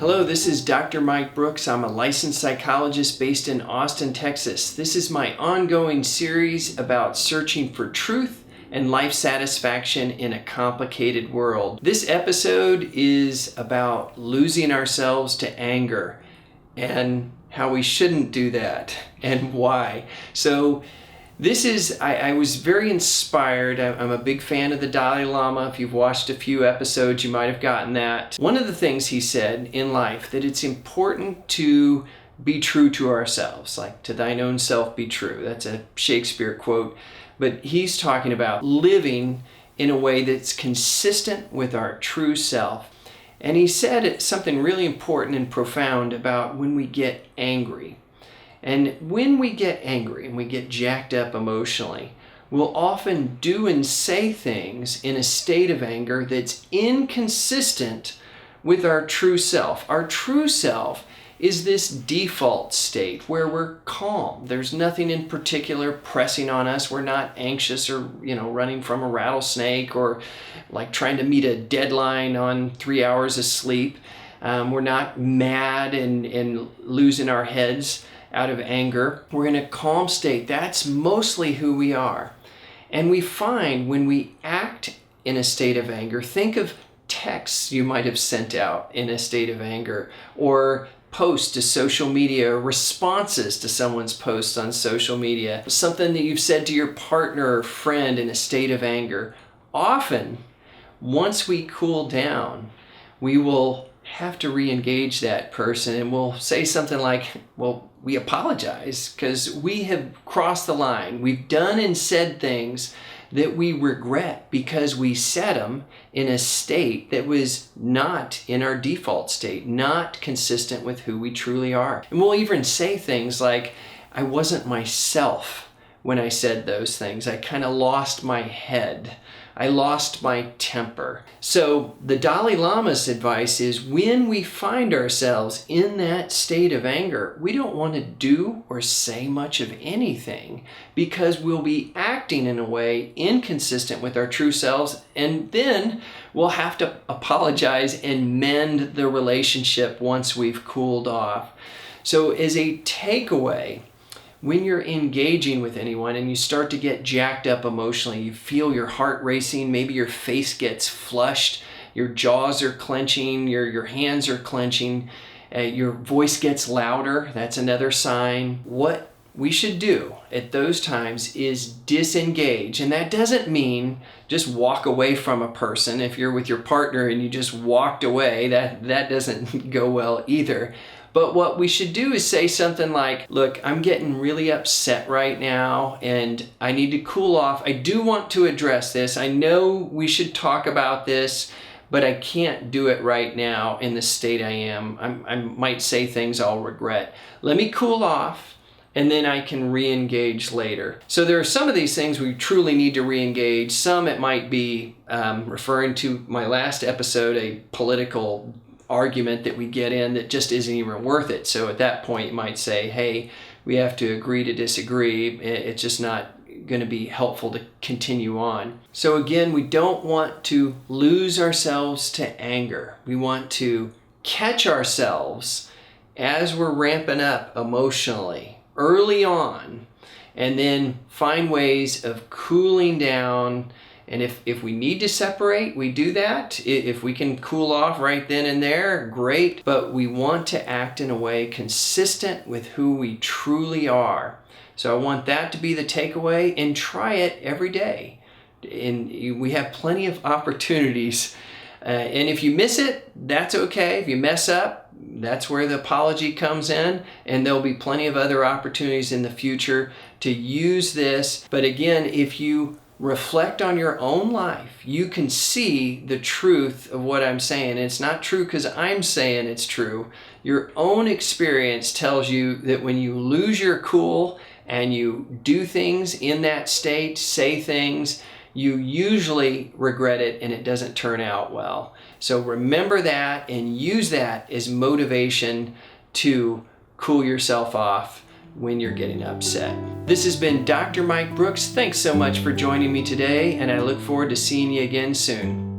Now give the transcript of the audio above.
Hello, this is Dr. Mike Brooks. I'm a licensed psychologist based in Austin, Texas. This is my ongoing series about searching for truth and life satisfaction in a complicated world. This episode is about losing ourselves to anger and how we shouldn't do that and why. So I was very inspired. I'm a big fan of the Dalai Lama. If you've watched a few episodes, you might have gotten that. One of the things he said in life, that it's important to be true to ourselves, like to thine own self be true. That's a Shakespeare quote. But he's talking about living in a way that's consistent with our true self. And he said something really important and profound about when we get angry. And when we get angry and we get jacked up emotionally, we'll often do and say things in a state of anger that's inconsistent with our true self. Our true self is this default state where we're calm. There's nothing in particular pressing on us. We're not anxious or, running from a rattlesnake or like trying to meet a deadline on 3 hours of sleep. We're not mad and losing our heads out of anger. We're in a calm state. That's mostly who we are. And we find when we act in a state of anger, think of texts you might have sent out in a state of anger, or posts to social media, or responses to someone's posts on social media, something that you've said to your partner or friend in a state of anger. Often, once we cool down, we will have to re-engage that person and we'll say something like, well, we apologize because we have crossed the line. We've done and said things that we regret because we said them in a state that was not in our default state, not consistent with who we truly are. And we'll even say things like, I wasn't myself when I said those things. I kind of lost my head. I lost my temper. So the Dalai Lama's advice is when we find ourselves in that state of anger, we don't want to do or say much of anything because we'll be acting in a way inconsistent with our true selves, and then we'll have to apologize and mend the relationship once we've cooled off. So as a takeaway, when you're engaging with anyone and you start to get jacked up emotionally, you feel your heart racing, maybe your face gets flushed, your jaws are clenching, your hands are clenching, your voice gets louder, that's another sign. What we should do at those times is disengage. And that doesn't mean just walk away from a person. If you're with your partner and you just walked away, that doesn't go well either. But what we should do is say something like, look, I'm getting really upset right now and I need to cool off. I do want to address this. I know we should talk about this, but I can't do it right now in the state I am. I might say things I'll regret. Let me cool off and then I can re-engage later. So there are some of these things we truly need to re-engage. Some it might be, referring to my last episode, a political argument that we get in that just isn't even worth it. So at that point you might say, hey, we have to agree to disagree. It's just not going to be helpful to continue on. So again, we don't want to lose ourselves to anger. We want to catch ourselves as we're ramping up emotionally early on, and then find ways of cooling down. And if we need to separate, we do that. If we can cool off right then and there, great. But we want to act in a way consistent with who we truly are. So I want that to be the takeaway, and try it every day. And we have plenty of opportunities. And if you miss it, that's okay. If you mess up, that's where the apology comes in. And there'll be plenty of other opportunities in the future to use this. But again, if you reflect on your own life, you can see the truth of what I'm saying. It's not true because I'm saying it's true. Your own experience tells you that when you lose your cool and you do things in that state, say things, you usually regret it and it doesn't turn out well. So remember that and use that as motivation to cool yourself off when you're getting upset. This has been Dr. Mike Brooks. Thanks so much for joining me today, and I look forward to seeing you again soon.